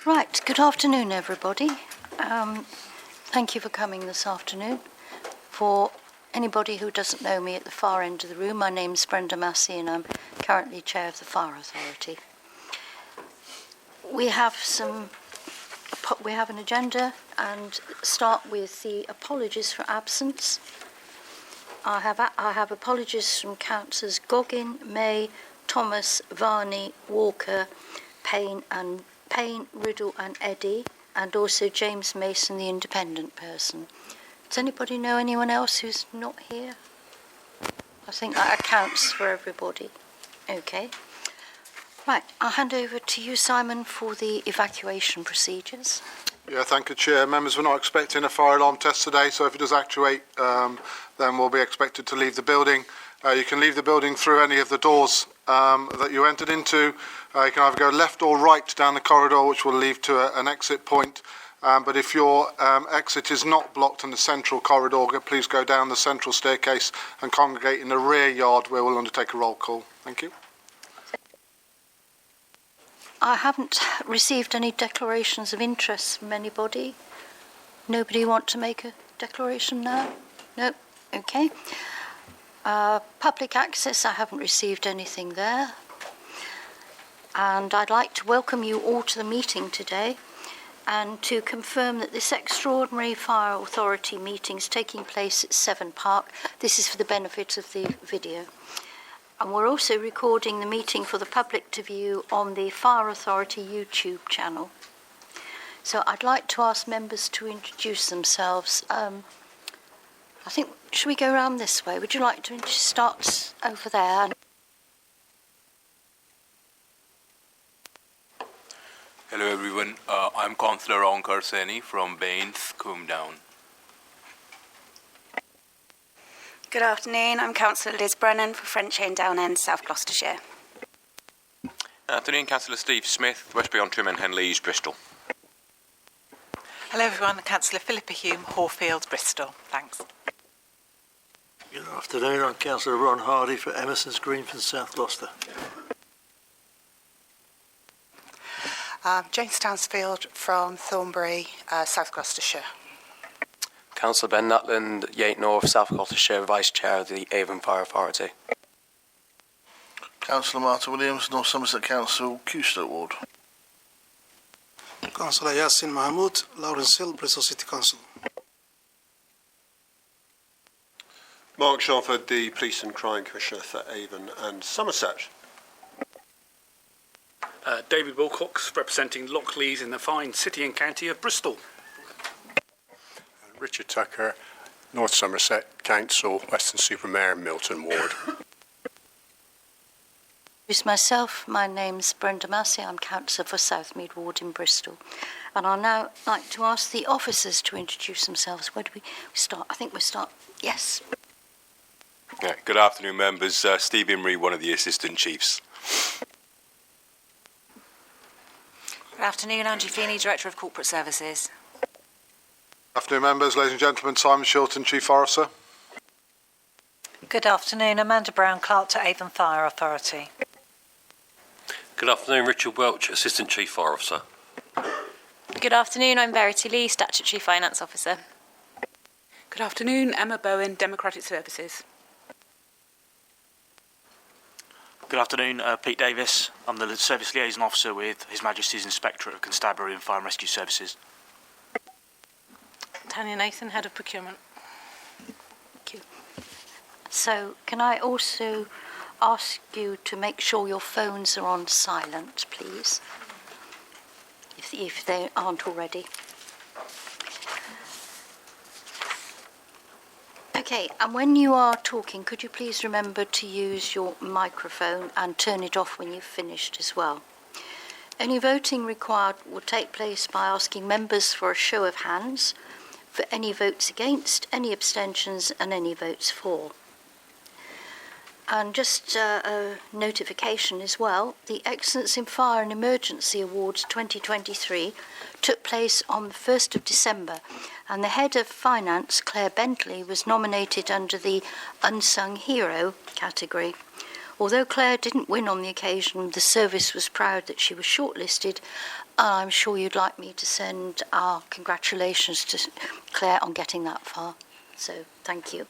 Right, good afternoon, everybody. Thank you for coming this afternoon. For anybody who doesn't know me at the far end of the room, my name's Brenda Massey and I'm currently Chair of the Fire Authority. We have an agenda and start with the apologies for absence. I have apologies from Councillors Goggin, May, Thomas, Varney, Walker, Payne, Riddle and Eddy, and also James Mason, the independent person. Does anybody know anyone else who's not here? I think that accounts for everybody. Okay. Right, I'll hand over to you, Simon, for the evacuation procedures. Yeah, thank you, Chair. Members, we're not expecting a fire alarm test today, so if it does actuate, then we'll be expected to leave the building. You can leave the building through any of the doors that you entered into. You can either go left or right down the corridor, which will lead to an exit point. But if your exit is not blocked in the central corridor, please go down the central staircase and congregate in the rear yard where we'll undertake a roll call. Thank you. I haven't received any declarations of interest from anybody. Nobody want to make a declaration now? No? Okay. Public access, I haven't received anything there. And I'd like to welcome you all to the meeting today and to confirm that this extraordinary Fire Authority meeting is taking place at Severn Park. This is for the benefit of the video. And we're also recording the meeting for the public to view on the Fire Authority YouTube channel. So I'd like to ask members to introduce themselves. I think, should we go around this way? Would you like to start over there? Hello everyone, I'm Councillor Onkar Seni from Baines, Combe Down. Good afternoon, I'm Councillor Liz Brennan for French Inn Down End, South Gloucestershire. Afternoon, Councillor Steve Smith, Westbury on Trim and Henleys, Bristol. Hello everyone, Councillor Philippa Hume, Horfield, Bristol. Thanks. Good afternoon, I'm Councillor Ron Hardy for Emerson's Green from South Gloucester. Jane Stansfield from Thornbury, South Gloucestershire. Councillor Ben Nutland, Yate North, South Gloucestershire, Vice Chair of the Avon Fire Authority. Councillor Martin Williams, North Somerset Council, Cewstoke Ward. Councillor Yassin Mahmood, Lawrence Hill, Bristol City Council. Mark Sharford, the Police and Crime Commissioner for Avon and Somerset. David Wilcox, representing Lockleys in the fine city and county of Bristol. Richard Tucker, North Somerset Council, Weston-super-Mare, Milton Ward. Introduce myself. My name's Brenda Massey. I'm Councillor for Southmead Ward in Bristol. And I'll now like to ask the officers to introduce themselves. Where do we start? I think we start. Yes. Yeah, good afternoon, members. Steve Imrie, one of the Assistant Chiefs. Good afternoon, Angie Feeney, Director of Corporate Services. Afternoon, members, ladies and gentlemen. Simon Shilton, Chief Forester. Good afternoon, Amanda Brown, Clerk to Avon Fire Authority. Good afternoon, Richard Welch, Assistant Chief Fire Officer. Good afternoon, I'm Verity Lee, Statutory Finance Officer. Good afternoon, Emma Bowen, Democratic Services. Good afternoon, Pete Davis. I'm the Service Liaison Officer with His Majesty's Inspectorate of Constabulary and Fire and Rescue Services. Tanya Nathan, Head of Procurement. Thank you. So, can I also ask you to make sure your phones are on silent, please, if they aren't already. Okay, and when you are talking, could you please remember to use your microphone and turn it off when you've finished as well. Any voting required will take place by asking members for a show of hands for any votes against, any abstentions and any votes for. And just a notification as well, the Excellence in Fire and Emergency Awards 2023 took place on the 1st of December, and the Head of Finance, Claire Bentley, was nominated under the Unsung Hero category, Although Claire didn't win on the occasion, the service was proud that she was shortlisted. I'm sure you'd like me to send our congratulations to Claire on getting that far. So thank you.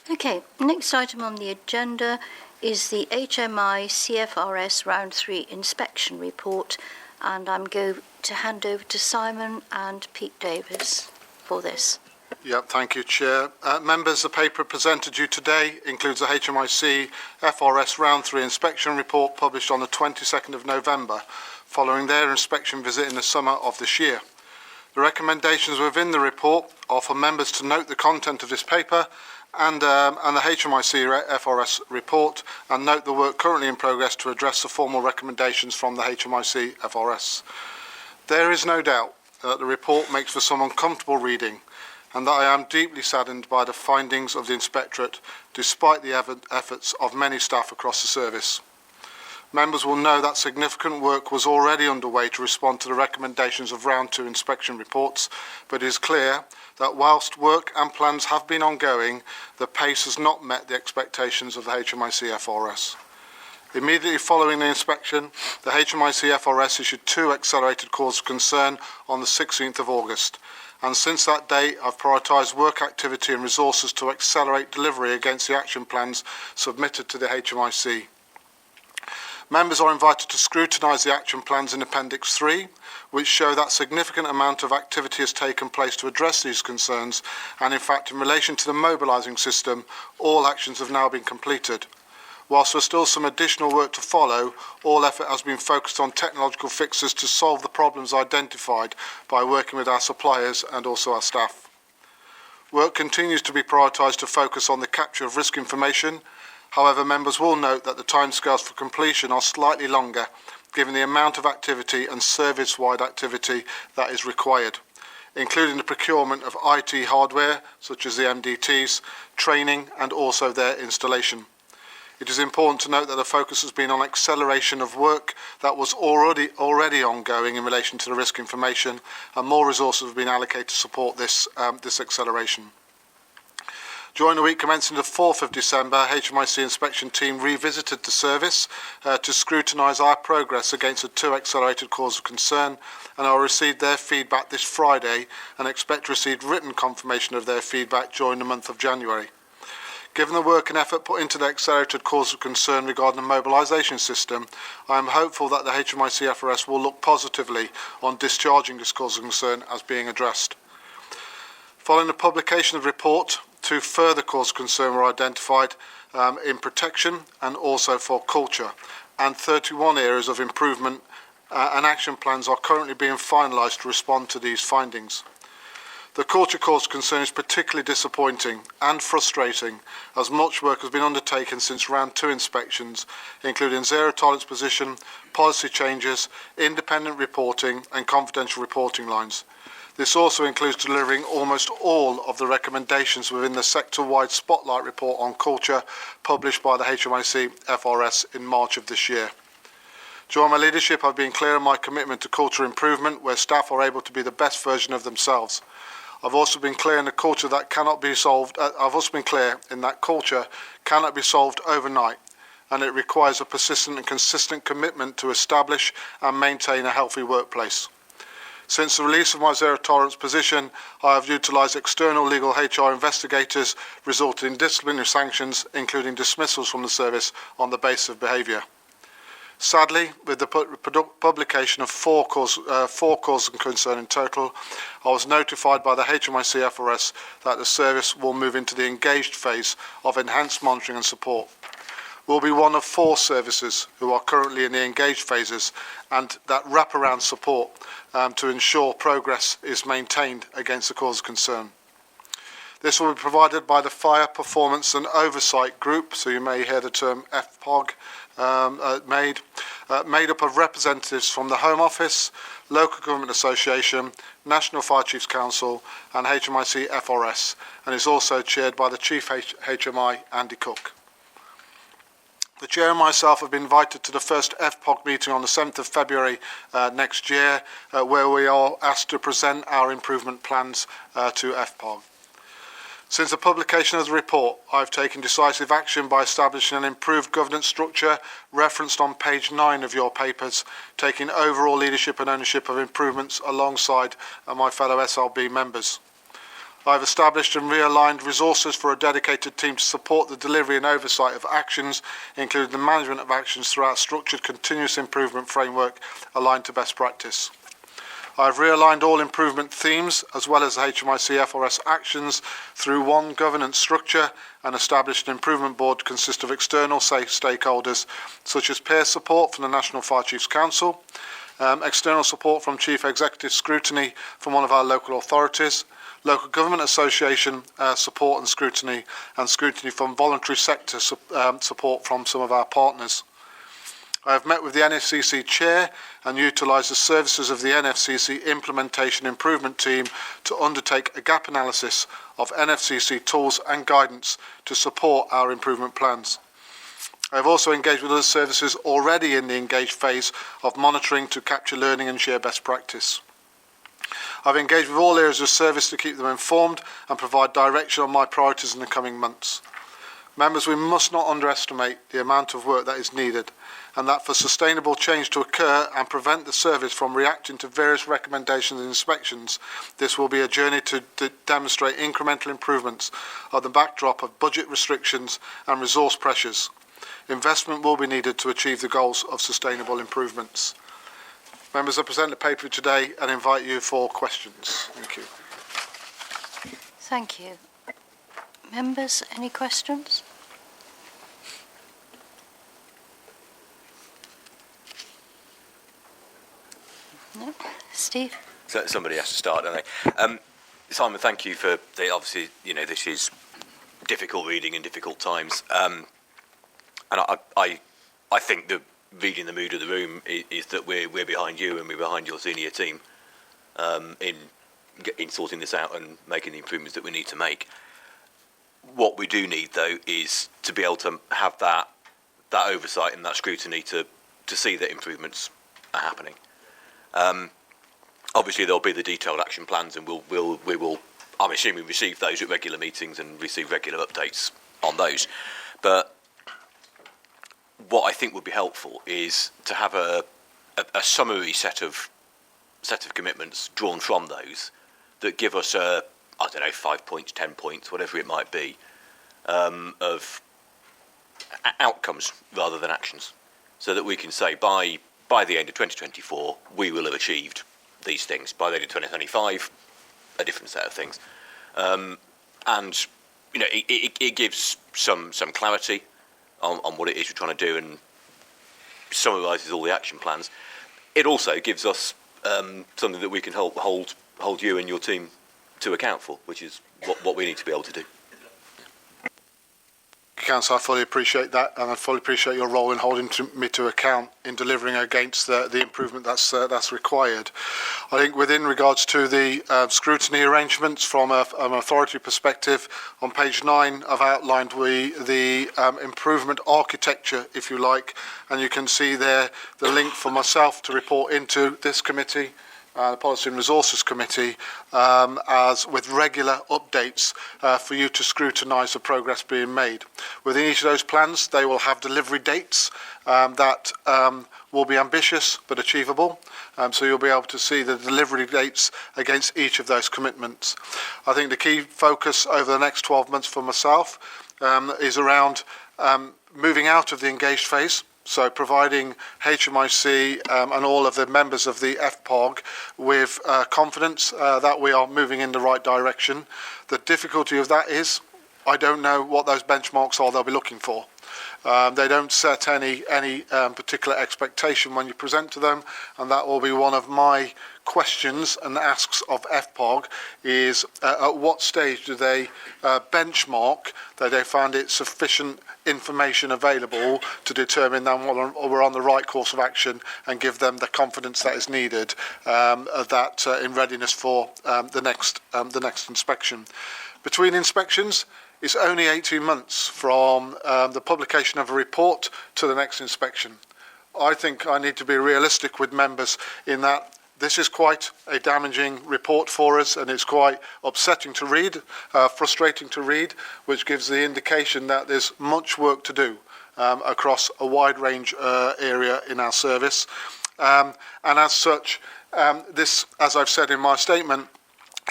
Okay, next item on the agenda is the HMI CFRS Round 3 Inspection Report, and I'm going to hand over to Simon and Pete Davis for this. Yep, thank you, Chair. Members, the paper presented you today includes the HMIC FRS Round 3 Inspection Report published on the 22nd of November, following their inspection visit in the summer of this year. The recommendations within the report are for members to note the content of this paper and the HMIC FRS report, and note the work currently in progress to address the formal recommendations from the HMIC FRS. There is no doubt that the report makes for some uncomfortable reading, and that I am deeply saddened by the findings of the Inspectorate, despite the efforts of many staff across the service. Members will know that significant work was already underway to respond to the recommendations of Round 2 inspection reports, but it is clear that whilst work and plans have been ongoing, the pace has not met the expectations of the HMIC FRS. Immediately following the inspection, the HMIC FRS issued 2 accelerated calls of concern on the 16th of August, and since that date I've prioritised work activity and resources to accelerate delivery against the action plans submitted to the HMIC. Members are invited to scrutinise the action plans in Appendix 3, which show that significant amount of activity has taken place to address these concerns, and in fact in relation to the mobilising system, all actions have now been completed. Whilst there is still some additional work to follow, all effort has been focused on technological fixes to solve the problems identified by working with our suppliers and also our staff. Work continues to be prioritised to focus on the capture of risk information. However, members will note that the timescales for completion are slightly longer, given the amount of activity and service-wide activity that is required, including the procurement of IT hardware, such as the MDTs, training and also their installation. It is important to note that the focus has been on acceleration of work that was already ongoing in relation to the risk information, and more resources have been allocated to support this acceleration. During the week commencing the 4th of December, HMIC inspection team revisited the service to scrutinise our progress against the 2 accelerated calls of concern, and I will receive their feedback this Friday and expect to receive written confirmation of their feedback during the month of January. Given the work and effort put into the accelerated calls of concern regarding the mobilisation system, I am hopeful that the HMIC FRS will look positively on discharging this cause of concern as being addressed. Following the publication of the report, 2 further causes of concern were identified in protection and also for culture, and 31 areas of improvement and action plans are currently being finalised to respond to these findings. The culture cause of concern is particularly disappointing and frustrating, as much work has been undertaken since Round 2 inspections, including zero tolerance position, policy changes, independent reporting and confidential reporting lines. This also includes delivering almost all of the recommendations within the sector-wide Spotlight report on culture published by the HMIC FRS in March of this year. During my leadership, I've been clear on my commitment to culture improvement, where staff are able to be the best version of themselves. I've also been clear in the culture that cannot be solved. I've also been clear in that culture cannot be solved overnight, and it requires a persistent and consistent commitment to establish and maintain a healthy workplace. Since the release of my zero tolerance position, I have utilised external legal HR investigators, resulting in disciplinary sanctions, including dismissals from the service on the basis of behaviour. Sadly, with the publication of 4 causes of concern in total, I was notified by the HMIC FRS that the service will move into the engaged phase of enhanced monitoring and support. We'll be one of 4 services who are currently in the engaged phases, and that wraparound support to ensure progress is maintained against the cause of concern. This will be provided by the Fire Performance and Oversight Group, so you may hear the term FPOG, made up of representatives from the Home Office, Local Government Association, National Fire Chiefs Council and HMIC FRS, and is also chaired by the Chief HMI, Andy Cook. The Chair and myself have been invited to the first FPOG meeting on the 7th of February next year, where we are asked to present our improvement plans to FPOG. Since the publication of the report, I've taken decisive action by establishing an improved governance structure referenced on page 9 of your papers, taking overall leadership and ownership of improvements alongside my fellow SLB members. I've established and realigned resources for a dedicated team to support the delivery and oversight of actions, including the management of actions throughout a structured continuous improvement framework aligned to best practice. I've realigned all improvement themes as well as the HMIC FRS actions through one governance structure and established an improvement board to consist of external stakeholders such as peer support from the National Fire Chiefs Council, external support from Chief Executive Scrutiny from one of our local authorities, local government association support and scrutiny from voluntary sector support from some of our partners. I have met with the NFCC Chair and utilised the services of the NFCC Implementation Improvement Team to undertake a gap analysis of NFCC tools and guidance to support our improvement plans. I have also engaged with other services already in the engaged phase of monitoring to capture learning and share best practice. I've engaged with all areas of service to keep them informed and provide direction on my priorities in the coming months. Members, we must not underestimate the amount of work that is needed, and that for sustainable change to occur and prevent the service from reacting to various recommendations and inspections, this will be a journey to demonstrate incremental improvements on the backdrop of budget restrictions and resource pressures. Investment will be needed to achieve the goals of sustainable improvements. Members, I present the paper today and invite you for questions. Thank you. Thank you. Members, any questions? No? Steve? So somebody has to start, don't they? Simon, thank you for obviously, this is difficult reading in difficult times. And I think the reading the mood of the room is that we're behind you and we're behind your senior team in sorting this out and making the improvements that we need to make. What we do need, though, is to be able to have that oversight and that scrutiny to see that improvements are happening. Obviously, there'll be the detailed action plans, and we will, I'm assuming, receive those at regular meetings and receive regular updates on those. But what I think would be helpful is to have a summary set of commitments drawn from those that give us 5 points, 10 points, whatever it might be, of outcomes rather than actions, so that we can say by the end of 2024 we will have achieved these things. By the end of 2025, a different set of things, and it gives some clarity on what it is we're trying to do and summarises all the action plans. It also gives us something that we can hold you and your team to account for, which is what we need to be able to do. Councillor, I fully appreciate that, and I fully appreciate your role in holding me to account in delivering against the improvement that's required. I think within regards to the scrutiny arrangements from an authority perspective, on page 9 I've outlined the improvement architecture, if you like, and you can see there the link for myself to report into this committee, the Policy and Resources Committee, as with regular updates for you to scrutinise the progress being made. Within each of those plans, they will have delivery dates that will be ambitious but achievable. So you'll be able to see the delivery dates against each of those commitments. I think the key focus over the next 12 months for myself is around moving out of the engaged phase. So providing HMIC and all of the members of the FPOG with confidence that we are moving in the right direction. The difficulty of that is I don't know what those benchmarks are they'll be looking for. They don't set any particular expectation when you present to them, and that will be one of my questions and asks of FPOG is at what stage do they benchmark that they find it sufficient information available to determine that we're on the right course of action and give them the confidence that is needed in readiness for the next inspection. Between inspections, it's only 18 months from the publication of a report to the next inspection. I think I need to be realistic with members in that This is quite a damaging report for us, and it's quite upsetting to read, frustrating to read, which gives the indication that there's much work to do across a wide range area in our service. And as such, this, as I've said in my statement,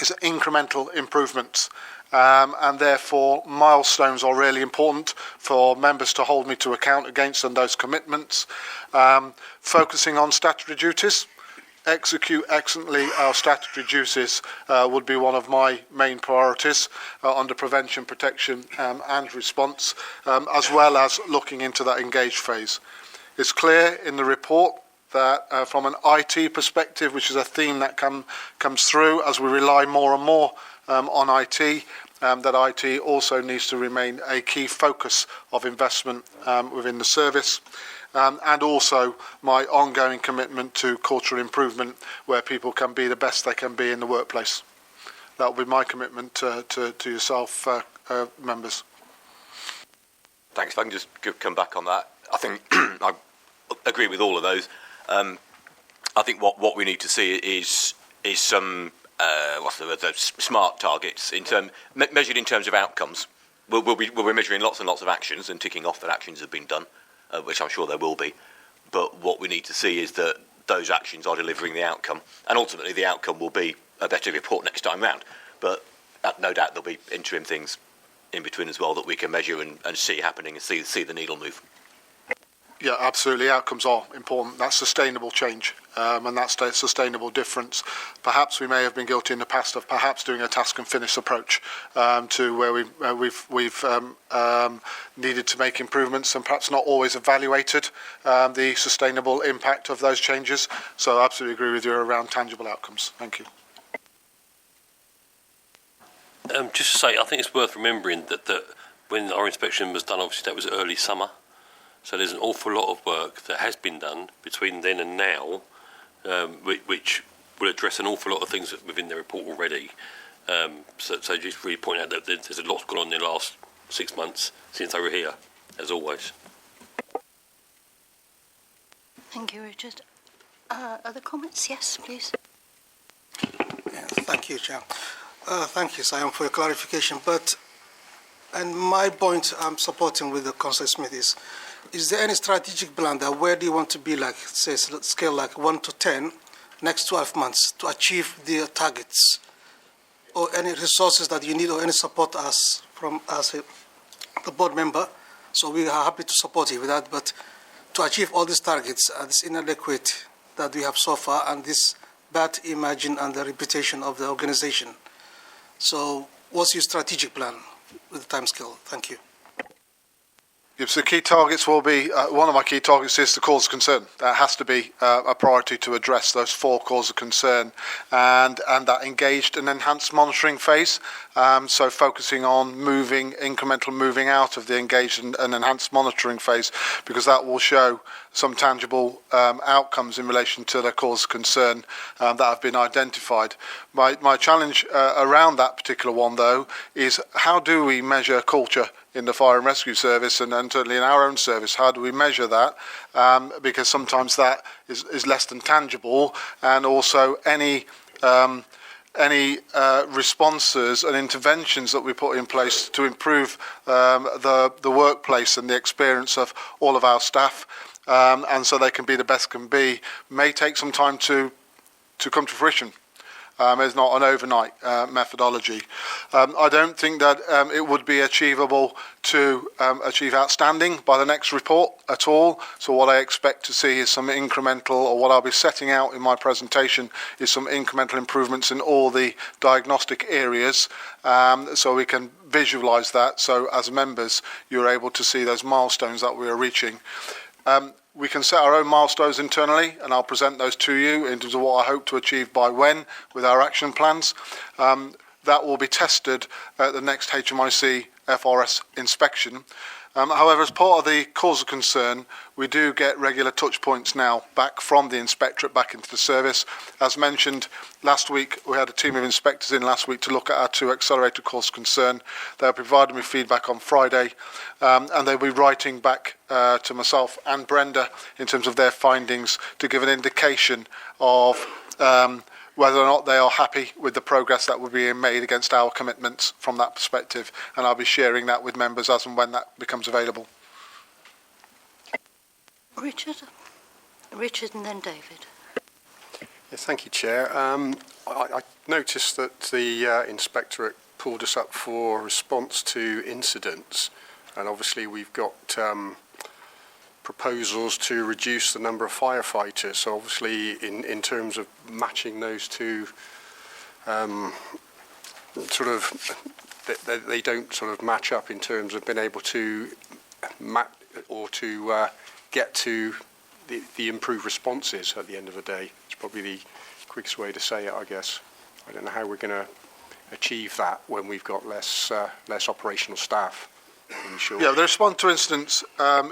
is incremental improvements. And therefore milestones are really important for members to hold me to account against on those commitments. Focusing on statutory duties, execute excellently our statutory duties would be one of my main priorities under prevention, protection and response, as well as looking into that engaged phase. It's clear in the report that from an IT perspective, which is a theme that comes through as we rely more and more on IT, that IT also needs to remain a key focus of investment within the service. And also my ongoing commitment to cultural improvement, where people can be the best they can be in the workplace. That will be my commitment to yourself, members. Thanks. If I can just come back on that. I think I agree with all of those. I think what we need to see is some smart targets measured in terms of outcomes. We'll be measuring lots and lots of actions and ticking off that actions have been done, which I'm sure there will be. But what we need to see is that those actions are delivering the outcome, and ultimately the outcome will be a better report next time round. But no doubt there'll be interim things in between as well that we can measure and see happening and see the needle move. Yeah, absolutely. Outcomes are important. That's sustainable change, and that's a sustainable difference. Perhaps we may have been guilty in the past of perhaps doing a task and finish approach to where we've needed to make improvements and perhaps not always evaluated the sustainable impact of those changes. So I absolutely agree with you around tangible outcomes. Thank you. Just to say, I think it's worth remembering that when our inspection was done, obviously that was early summer. So there's an awful lot of work that has been done between then and now, which will address an awful lot of things within the report already. So just really point out that there's a lot gone on in the last 6 months since they were here, as always. Thank you, Richard. Other comments? Yes, please. Yeah, thank you, Chair. Thank you, Simon, for your clarification. And my point I'm supporting with the Councillor Smith is there any strategic plan that where do you want to be, like, say, scale like 1 to 10, next 12 months to achieve the targets? Or any resources that you need or any support us from as the board member? So we are happy to support you with that, but to achieve all these targets, this inadequate that we have so far and this bad image and the reputation of the organization. So what's your strategic plan with the timescale? Thank you. Yes, the key targets will be, one of my key targets is the cause of concern. That has to be a priority to address those 4 causes of concern and that engaged and enhanced monitoring phase. So focusing on incremental moving out of the engaged and enhanced monitoring phase, because that will show some tangible outcomes in relation to the cause of concern that have been identified. My challenge around that particular one, though, is how do we measure culture in the fire and rescue service and certainly in our own service? How do we measure that? Because sometimes that is less than tangible, and also any responses and interventions that we put in place to improve the workplace and the experience of all of our staff, and so they can be the best can be, may take some time to come to fruition. It's not an overnight methodology. I don't think that it would be achievable to achieve outstanding by the next report at all. So what I expect to see is some incremental, or what I'll be setting out in my presentation is some incremental improvements in all the diagnostic areas, so we can visualise that. So as members, you're able to see those milestones that we are reaching. We can set our own milestones internally, and I'll present those to you in terms of what I hope to achieve by when with our action plans. That will be tested at the next HMIC FRS inspection. However, as part of the cause of concern, we do get regular touch points now back from the inspectorate back into the service. As mentioned, last week we had a team of inspectors in last week to look at our 2 accelerated cause of concern. They provided me feedback on Friday, and they'll be writing back to myself and Brenda in terms of their findings to give an indication of whether or not they are happy with the progress that will be made against our commitments from that perspective, and I'll be sharing that with members as and when that becomes available. Richard and then David. Yeah, thank you, Chair. I noticed that the Inspectorate pulled us up for response to incidents, and obviously we've got proposals to reduce the number of firefighters. So obviously in terms of matching those two, sort of, they don't sort of match up in terms of being able to get to the improved responses at the end of the day. It's probably the quickest way to say it, I guess. I don't know how we're going to achieve that when we've got less operational staff. Sure. Yeah, the response to incidents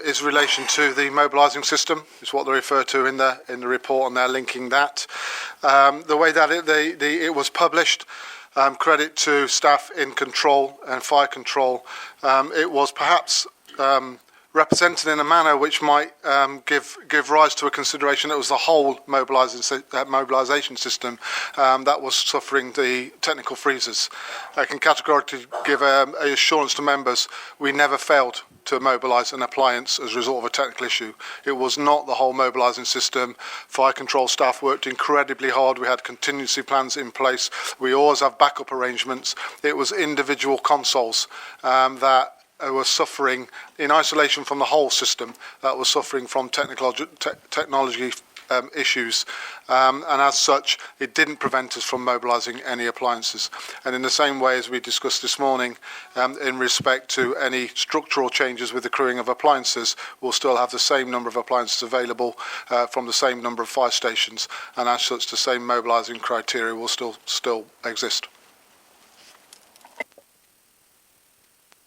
is in relation to the mobilising system, is what they refer to in the report, and they're linking that. The way that it was published, credit to staff in control and fire control, it was perhaps represented in a manner which might give rise to a consideration that it was the whole mobilisation system that was suffering the technical freezes. I can categorically give an assurance to members we never failed to mobilise an appliance as a result of a technical issue. It was not the whole mobilising system. Fire control staff worked incredibly hard. We had contingency plans in place. We always have backup arrangements. It was individual consoles that were suffering in isolation from the whole system, that was suffering from technology issues, and as such it didn't prevent us from mobilising any appliances. And in the same way as we discussed this morning, in respect to any structural changes with the crewing of appliances, we'll still have the same number of appliances available from the same number of fire stations, and as such the same mobilising criteria will still exist.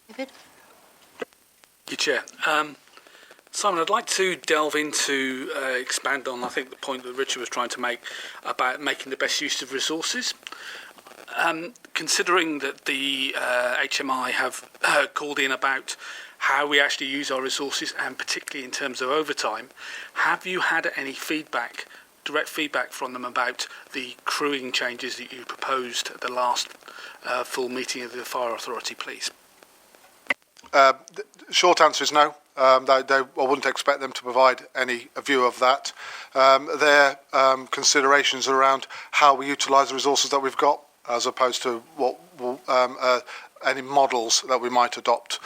David? Thank you, Chair. Simon, I'd like to delve into, expand on, I think, the point that Richard was trying to make about making the best use of resources. Considering that the HMI have called in about how we actually use our resources, and particularly in terms of overtime, have you had any feedback, direct feedback from them about the crewing changes that you proposed at the last full meeting of the Fire Authority, please? The short answer is no. I wouldn't expect them to provide any view of that. Their considerations around how we utilise the resources that we've got, as opposed to what any models that we might adopt.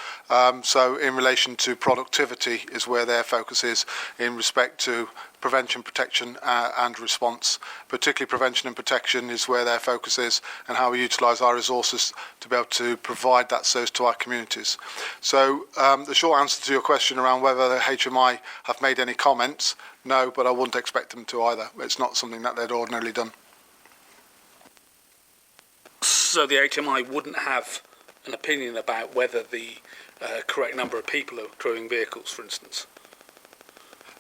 So in relation to productivity is where their focus is in respect to prevention, protection and response. Particularly prevention and protection is where their focus is, and how we utilise our resources to be able to provide that service to our communities. So the short answer to your question around whether the HMI have made any comments, no, but I wouldn't expect them to either. It's not something that they'd ordinarily done. So the HMI wouldn't have an opinion about whether the correct number of people are crewing vehicles, for instance?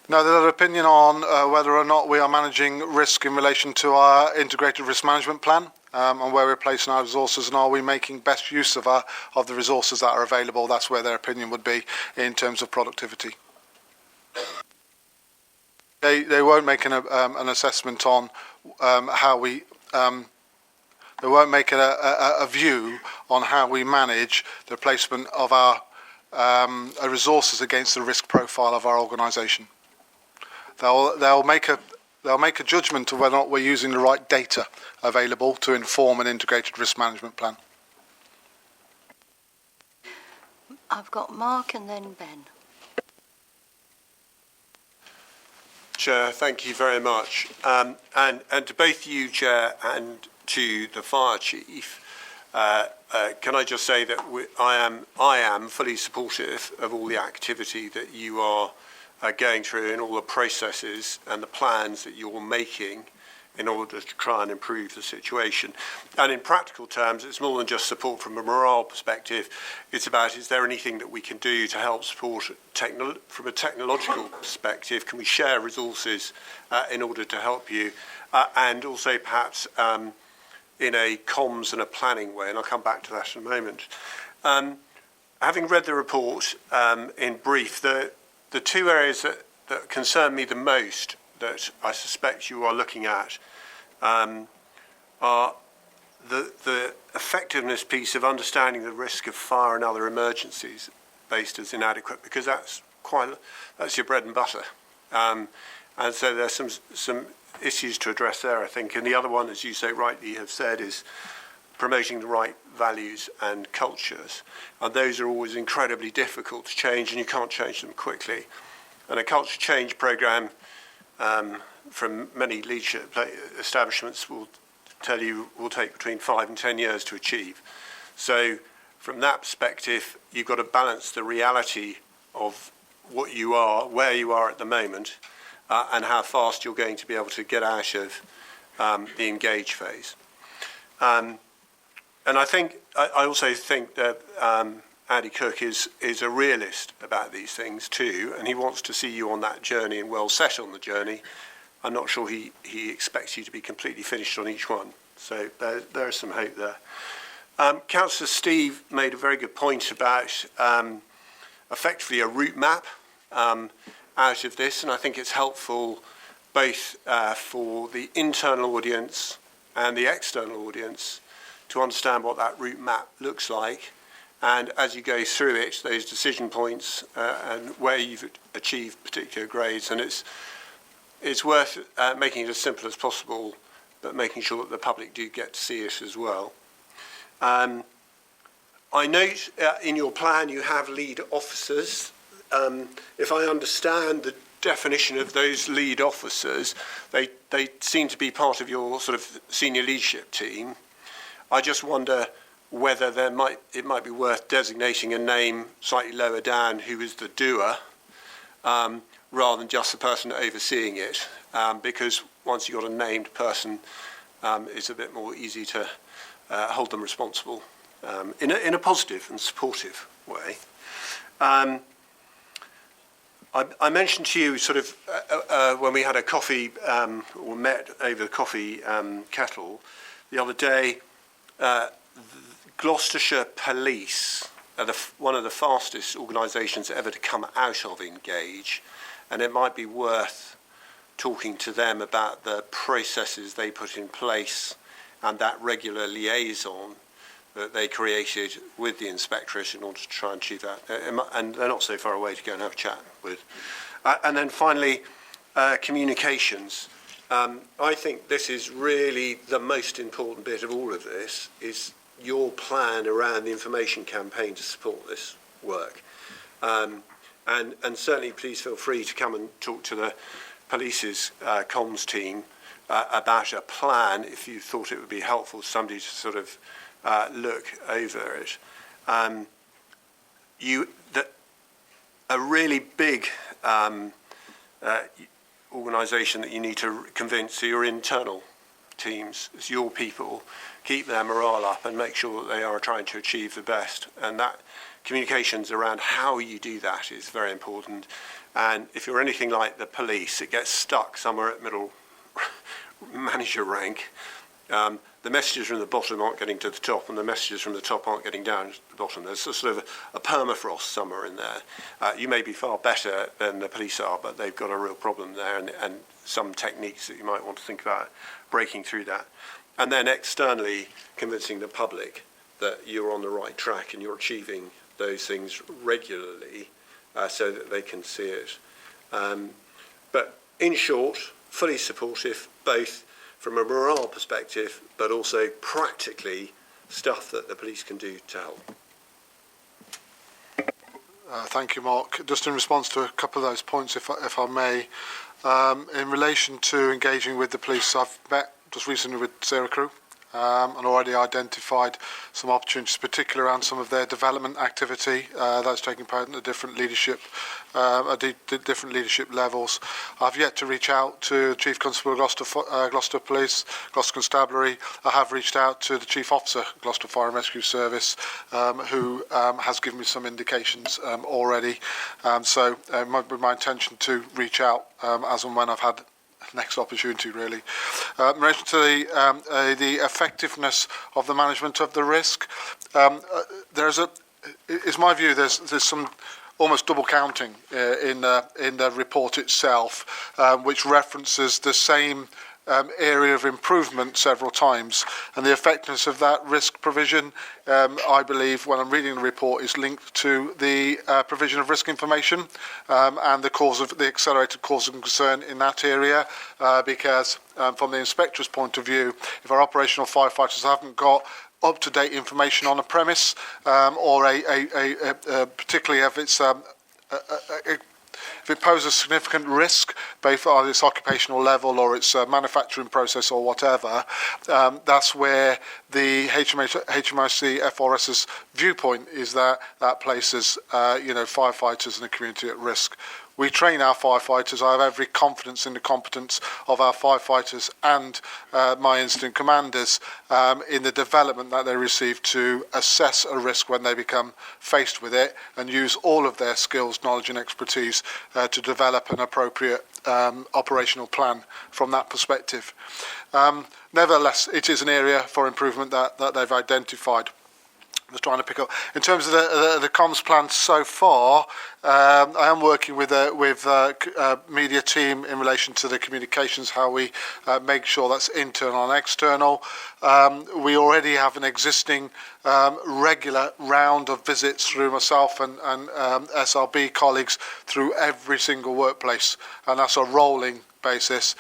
No, there's an opinion on whether or not we are managing risk in relation to our integrated risk management plan, and where we're placing our resources, and are we making best use of the resources that are available. That's where their opinion would be in terms of productivity. They won't make an assessment on how we. They won't make a view on how we manage the placement of our resources against the risk profile of our organisation. They'll make a judgment of whether or not we're using the right data available to inform an integrated risk management plan. I've got Mark and then Ben. Chair, thank you very much. And to both you, Chair, and to the Fire Chief, can I just say that I am fully supportive of all the activity that you are going through, and all the processes and the plans that you're making in order to try and improve the situation. And in practical terms, it's more than just support from a morale perspective. It's about, is there anything that we can do to help support from a technological perspective? Can we share resources in order to help you? And also perhaps in a comms and a planning way, and I'll come back to that in a moment. Having read the report in brief, the two areas that concern me the most that I suspect you are looking at are the effectiveness piece of understanding the risk of fire and other emergencies based as inadequate, because that's your bread and butter. And so there's some issues to address there, I think. And the other one, as you so rightly have said, is promoting the right values and cultures. And those are always incredibly difficult to change, and you can't change them quickly. And a culture change programme from many leadership establishments will tell you will take between 5 and 10 years to achieve. So from that perspective, you've got to balance the reality of what you are, where you are at the moment, and how fast you're going to be able to get out of the engage phase. And I also think that Andy Cook is a realist about these things too, and he wants to see you on that journey and well set on the journey. I'm not sure he expects you to be completely finished on each one. So there's some hope there. Councillor Steve made a very good point about effectively a route map out of this, and I think it's helpful both for the internal audience and the external audience to understand what that route map looks like. And as you go through it, those decision points and where you've achieved particular grades, and it's worth making it as simple as possible, but making sure that the public do get to see it as well. I note in your plan you have lead officers. If I understand the definition of those lead officers, they seem to be part of your sort of senior leadership team. I just wonder whether it might be worth designating a name slightly lower down who is the doer, rather than just the person overseeing it, because once you've got a named person, it's a bit more easy to hold them responsible in a positive and supportive way. I mentioned to you sort of when we had a coffee or met over the coffee kettle the other day, Gloucestershire Police are one of the fastest organisations ever to come out of Engage, and it might be worth talking to them about the processes they put in place and that regular liaison that they created with the inspectorate in order to try and achieve that. And they're not so far away to go and have a chat with. And then finally, communications. I think this is really the most important bit of all of this, is your plan around the information campaign to support this work. And certainly please feel free to come and talk to the police's comms team about a plan if you thought it would be helpful for somebody to sort of look over it. A really big organisation that you need to convince are your internal teams. It's your people. Keep their morale up and make sure that they are trying to achieve the best. And that communications around how you do that is very important. And if you're anything like the police, it gets stuck somewhere at middle manager rank. The messages from the bottom aren't getting to the top, and the messages from the top aren't getting down to the bottom. There's a sort of a permafrost somewhere in there. You may be far better than the police are, but they've got a real problem there, and some techniques that you might want to think about breaking through that. And then externally, convincing the public that you're on the right track and you're achieving those things regularly so that they can see it. But in short, fully supportive, both from a morale perspective, but also practically stuff that the police can do to help. Thank you, Mark. Just in response to a couple of those points, if I may, in relation to engaging with the police, I've met just recently with Sarah Crew and already identified some opportunities, particularly around some of their development activity that's taking part in the different leadership, different leadership levels. I've yet to reach out to Chief Constable Gloucester Police, Gloucester Constabulary. I have reached out to the Chief Officer, Gloucester Fire and Rescue Service, who has given me some indications already. So it might be my intention to reach out as and when I've had next opportunity, really. In relation to the effectiveness of the management of the risk, it's my view there's some almost double counting in the report itself, which references the same area of improvement several times, and the effectiveness of that risk provision, I believe, when I'm reading the report, is linked to the provision of risk information and the accelerated cause of concern in that area, because from the inspector's point of view, if our operational firefighters haven't got up-to-date information on a premise, or particularly if it's if it poses significant risk, both on its occupational level or its manufacturing process or whatever, that's where the HMRC FRS's viewpoint is that places firefighters and the community at risk. We train our firefighters. I have every confidence in the competence of our firefighters and my incident commanders in the development that they receive to assess a risk when they become faced with it, and use all of their skills, knowledge and expertise to develop an appropriate operational plan from that perspective. Nevertheless, it is an area for improvement that they've identified. Just trying to pick up in terms of the comms plan so far. I am working with media team in relation to the communications, how we make sure that's internal and external. We already have an existing regular round of visits through myself and SRB colleagues through every single workplace, and that's a rolling basis.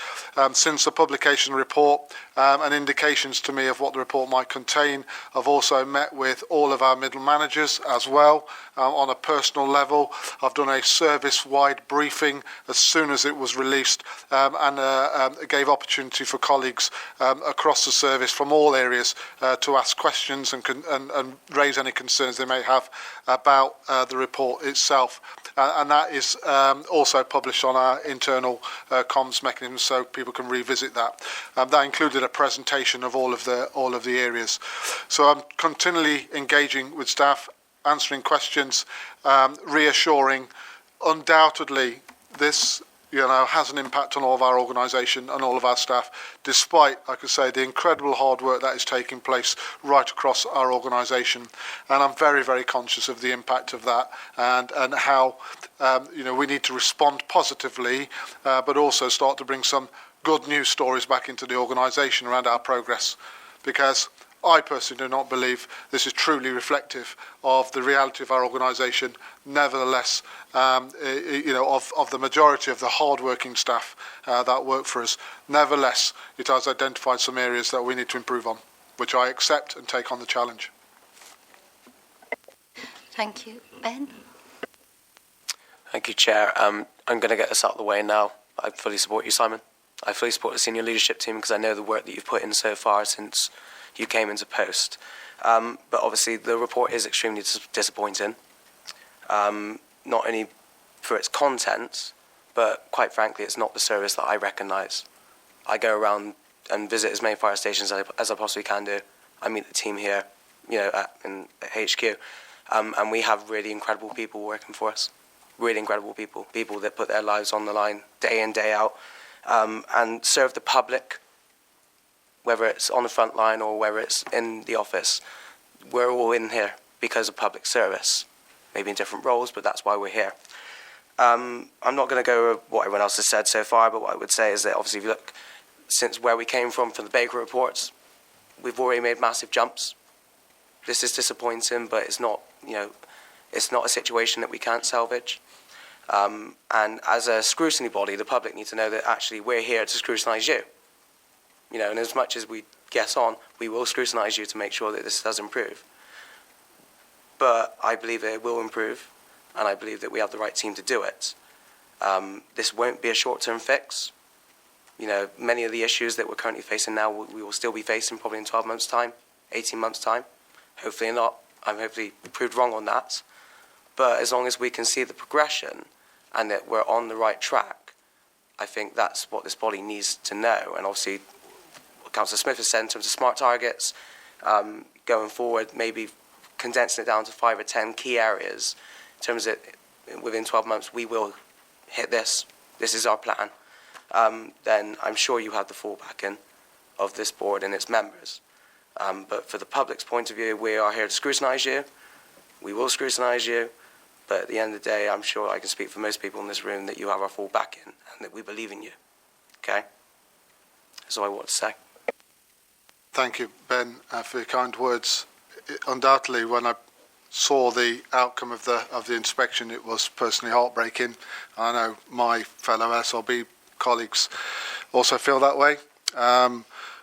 Since the publication report and indications to me of what the report might contain, I've also met with all of our middle managers as well on a personal level. I've done a service-wide briefing as soon as it was released, and gave opportunity for colleagues across the service from all areas to ask questions and raise any concerns they may have about the report itself. And that is also published on our internal comms mechanism, so people can revisit that. That included a presentation of all of the areas. So I'm continually engaging with staff, answering questions, reassuring. Undoubtedly, this has an impact on all of our organisation and all of our staff, despite, I could say, the incredible hard work that is taking place right across our organisation. And I'm very, very conscious of the impact of that, and how we need to respond positively, but also start to bring some good news stories back into the organisation around our progress, because I personally do not believe this is truly reflective of the reality of our organisation. Nevertheless, of the majority of the hard-working staff that work for us, nevertheless, it has identified some areas that we need to improve on, which I accept and take on the challenge. Thank you. Ben? Thank you, Chair. I'm going to get this out of the way now. I fully support you, Simon. I fully support the senior leadership team because I know the work that you've put in so far since you came into post. But obviously the report is extremely disappointing, not only for its content, but quite frankly, it's not the service that I recognise. I go around and visit as many fire stations as I possibly can do. I meet the team here, in HQ, and we have really incredible people working for us. Really incredible people that put their lives on the line day in, day out, and serve the public, whether it's on the front line or whether it's in the office. We're all in here because of public service, maybe in different roles, but that's why we're here. I'm not going to go over what everyone else has said so far, but what I would say is that obviously if you look, since where we came from the Baker reports, we've already made massive jumps. This is disappointing, but it's not, it's not a situation that we can't salvage. And as a scrutiny body, the public need to know that actually we're here to scrutinise you. And as much as we guess on, we will scrutinise you to make sure that this does improve. But I believe it will improve, and I believe that we have the right team to do it. This won't be a short-term fix. Many of the issues that we're currently facing now, we will still be facing probably in 12 months' time, 18 months' time. Hopefully not. I'm hopefully proved wrong on that. But as long as we can see the progression and that we're on the right track, I think that's what this body needs to know. And obviously, what Councillor Smith has said in terms of smart targets, going forward, maybe condensing it down to 5 or 10 key areas in terms of within 12 months, we will hit this. This is our plan. Then I'm sure you have the full backing of this board and its members. But for the public's point of view, we are here to scrutinise you. We will scrutinise you. But at the end of the day, I'm sure I can speak for most people in this room that you have our full backing and that we believe in you. Okay? is all I want to say. Thank you, Ben, for your kind words. Undoubtedly, when I saw the outcome of the inspection, it was personally heartbreaking. I know my fellow SRB colleagues also feel that way,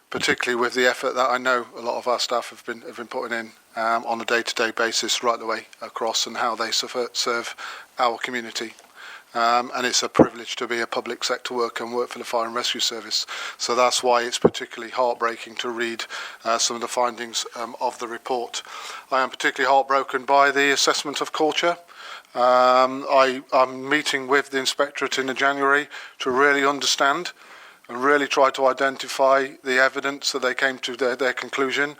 particularly with the effort that I know a lot of our staff have been putting in on a day-to-day basis right the way across, and how they serve our community. And it's a privilege to be a public sector worker and work for the Fire and Rescue Service. So that's why it's particularly heartbreaking to read some of the findings of the report. I am particularly heartbroken by the assessment of culture. I'm meeting with the Inspectorate in January to really understand and really try to identify the evidence that they came to their conclusion,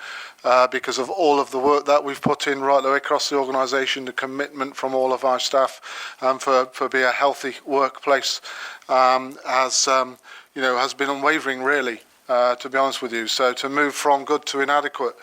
because of all of the work that we've put in right the way across the organisation, the commitment from all of our staff for being a healthy workplace has been unwavering, really, to be honest with you. So to move from good to inadequate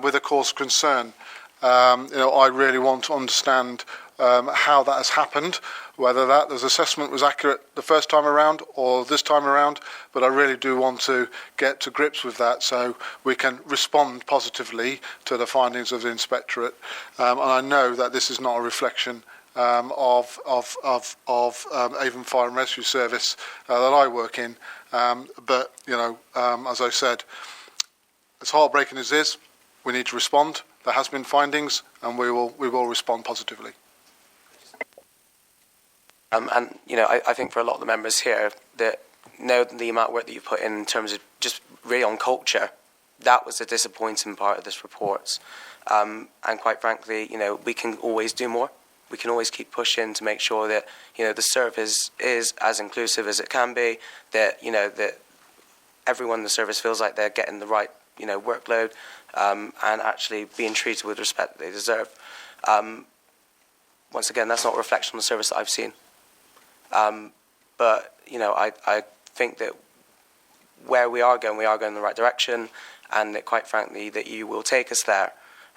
with a cause of concern, I really want to understand how that has happened, whether that assessment was accurate the first time around or this time around, but I really do want to get to grips with that so we can respond positively to the findings of the Inspectorate. And I know that this is not a reflection of Avon Fire and Rescue Service that I work in, but as I said, as heartbreaking as this, we need to respond. There has been findings, and we will respond positively. I think for a lot of the members here that know the amount of work that you put in terms of just really on culture, that was the disappointing part of this report. And quite frankly, we can always do more. We can always keep pushing to make sure that the service is as inclusive as it can be. That that everyone in the service feels like they're getting the right workload and actually being treated with respect that they deserve. Once again, that's not a reflection on the service that I've seen. But I think that where we are going in the right direction, and that quite frankly that you will take us there.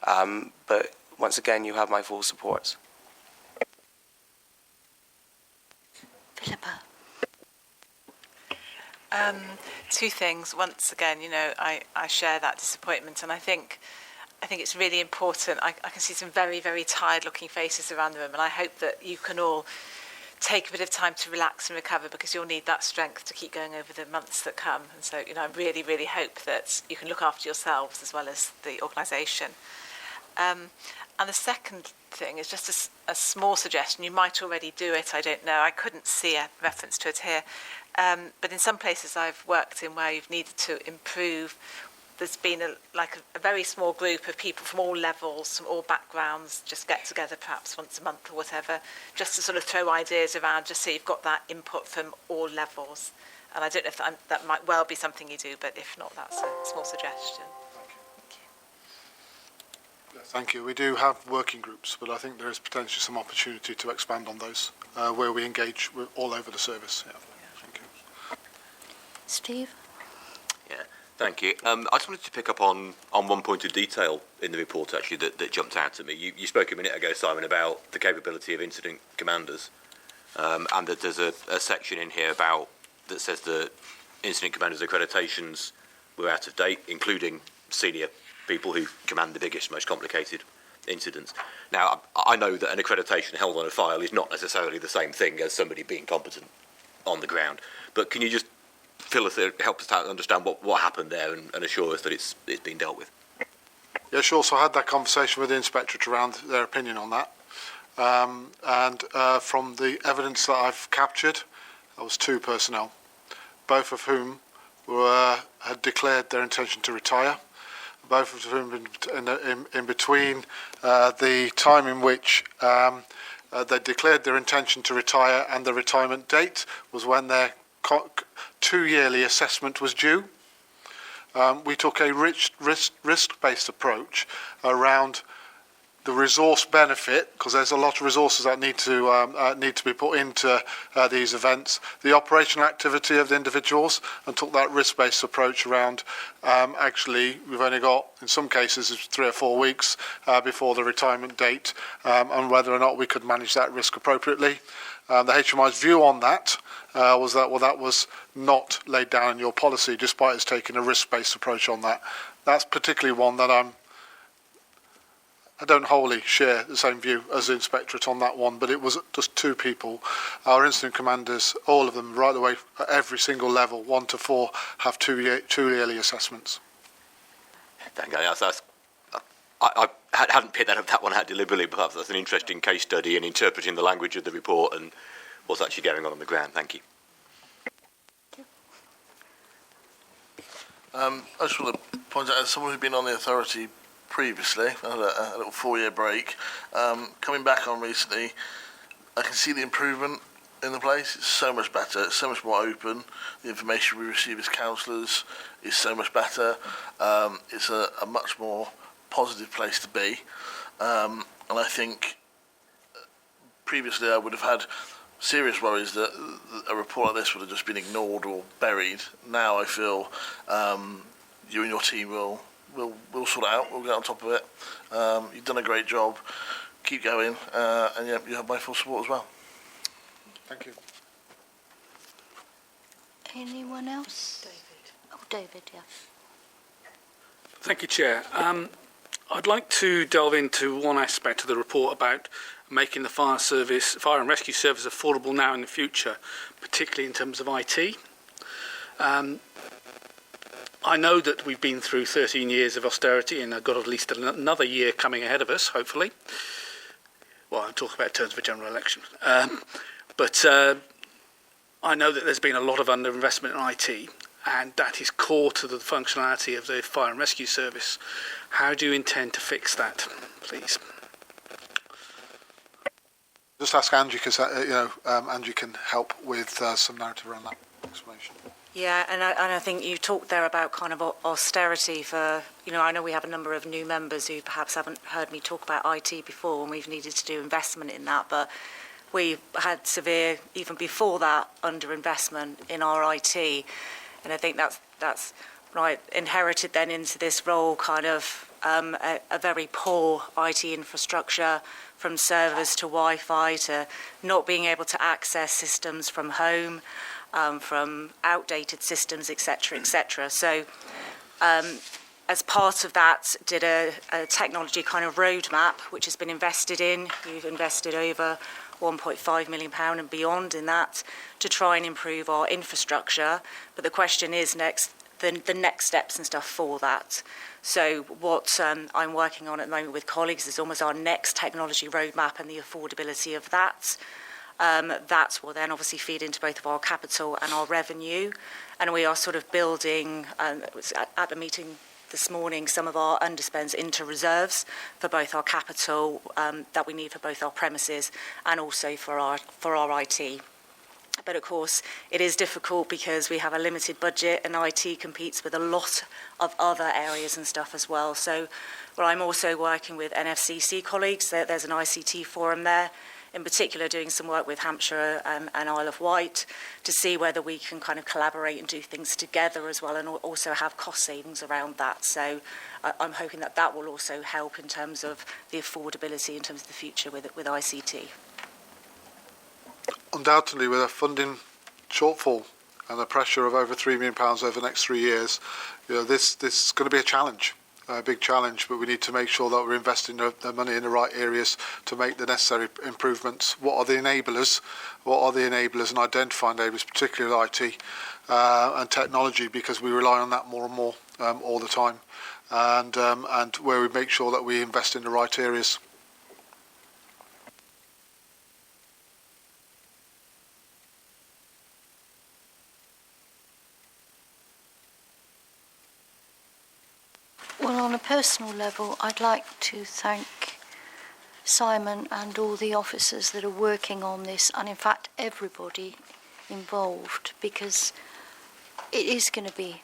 But once again, you have my full support. Philippa. Two things. Once again, I share that disappointment, and I think it's really important. I can see some very, very tired-looking faces around the room, and I hope that you can all take a bit of time to relax and recover, because you'll need that strength to keep going over the months that come. And so, I really, really hope that you can look after yourselves as well as the organisation. And the second thing is just a small suggestion. You might already do it, I don't know. I couldn't see a reference to it here. But in some places I've worked in where you've needed to improve, there's been a very small group of people from all levels, from all backgrounds, just get together perhaps once a month or whatever, just to sort of throw ideas around, just so you've got that input from all levels. And I don't know if that might well be something you do, but if not, that's a small suggestion. Thank you. We do have working groups, but I think there is potentially some opportunity to expand on those where we engage with all over the service. Yeah. Thank you. Steve? Yeah, thank you. I just wanted to pick up on one point of detail in the report, actually, that jumped out to me. You spoke a minute ago, Simon, about the capability of incident commanders, and that there's a section in here that says that incident commanders' accreditations were out of date, including senior people who command the biggest, most complicated incidents. Now, I know that an accreditation held on a file is not necessarily the same thing as somebody being competent on the ground, but can you just help us understand what happened there and assure us that it's been dealt with? Yeah, sure. So I had that conversation with the Inspectorate around their opinion on that. And from the evidence that I've captured, there was 2 personnel, both of whom had declared their intention to retire. Both of whom in between the time in which they declared their intention to retire and the retirement date was when their 2-yearly assessment was due. We took a risk-based approach around the resource benefit, because there's a lot of resources that need to be put into these events, the operational activity of the individuals, and took that risk-based approach around. Actually, we've only got, in some cases, 3 or 4 weeks before the retirement date, and whether or not we could manage that risk appropriately. The HMI's view on that was that, well, that was not laid down in your policy, despite us taking a risk-based approach on that. That's particularly one that I don't wholly share the same view as the inspectorate on that one, but it was just two people. Our incident commanders, all of them, right the way at every single level, 1 to 4, have two yearly assessments. Thank you. I hadn't picked that one out deliberately, but perhaps that's an interesting case study in interpreting the language of the report and what's actually going on the ground. Thank you. I just want to point out, as someone who's been on the authority previously, I had a little 4-year break, coming back on recently, I can see the improvement in the place. It's so much better, it's so much more open. The information we receive as councillors is so much better. It's a much more positive place to be. And I think previously I would have had serious worries that a report like this would have just been ignored or buried. Now I feel you and your team will sort it out. We'll get on top of it. You've done a great job. Keep going, and yeah, you have my full support as well. Thank you. Anyone else? David. Oh, David, yeah. Thank you, Chair. I'd like to delve into one aspect of the report about making the fire and rescue service affordable now in the future, particularly in terms of IT. I know that we've been through 13 years of austerity and I've got at least another year coming ahead of us, hopefully. Well, I'm talking about terms of a general election. But I know that there's been a lot of underinvestment in IT, and that is core to the functionality of the fire and rescue service. How do you intend to fix that, please? Just ask Angie, because Angie can help with some narrative around that explanation. Yeah, and I think you talked there about kind of austerity for, I know we have a number of new members who perhaps haven't heard me talk about IT before, and we've needed to do investment in that, but we had severe, even before that, underinvestment in our IT. And I think that's right, inherited then into this role kind of a very poor IT infrastructure, from servers to Wi-Fi to not being able to access systems from home, from outdated systems, etc., etc. So as part of that, did a technology kind of roadmap, which has been invested in. We've invested over £1.5 million and beyond in that to try and improve our infrastructure. But the question is the next steps and stuff for that. So what I'm working on at the moment with colleagues is almost our next technology roadmap and the affordability of that. That will then obviously feed into both of our capital and our revenue. And we are sort of building, at the meeting this morning, some of our underspends into reserves for both our capital that we need for both our premises and also for our IT. But of course, it is difficult because we have a limited budget and IT competes with a lot of other areas and stuff as well. So I'm also working with NFCC colleagues. There's an ICT forum there, in particular doing some work with Hampshire and Isle of Wight to see whether we can kind of collaborate and do things together as well, and also have cost savings around that. So I'm hoping that will also help in terms of the affordability in terms of the future with ICT. Undoubtedly, with a funding shortfall and the pressure of over £3 million over the next 3 years, this is going to be a challenge, a big challenge. But we need to make sure that we're investing the money in the right areas to make the necessary improvements. What are the enablers? And identify enablers, particularly IT and technology, because we rely on that more and more all the time. And where we make sure that we invest in the right areas. Well, on a personal level, I'd like to thank Simon and all the officers that are working on this, and in fact everybody involved, because it is going to be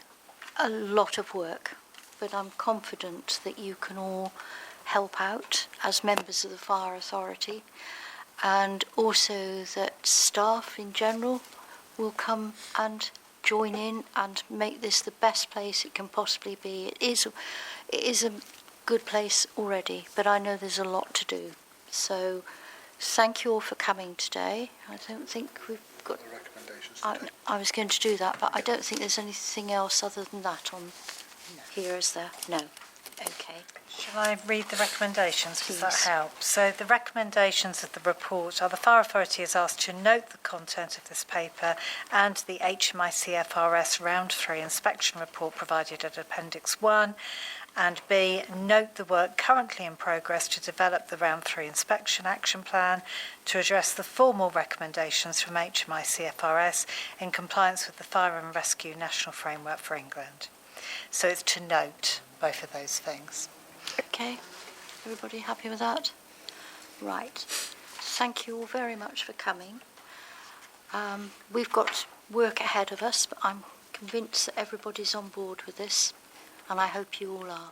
a lot of work, but I'm confident that you can all help out as members of the Fire Authority, and also that staff in general will come and join in and make this the best place it can possibly be. It is a good place already, but I know there's a lot to do. So Thank you all for coming today. I don't think we've got... I was going to do that, but I don't think there's anything else other than that on here, is there? No. Okay. Shall I read the recommendations? Please. Does that help? So the recommendations of the report are: the Fire Authority is asked to note the content of this paper and the HMICFRS Round 3 inspection report provided at Appendix 1, and B, note the work currently in progress to develop the Round 3 inspection action plan to address the formal recommendations from HMICFRS in compliance with the Fire and Rescue National Framework for England. So it's to note both of those things. Okay. Everybody happy with that? Right. Thank you all very much for coming. We've got work ahead of us, but I'm convinced that everybody's on board with this, and I hope you all are.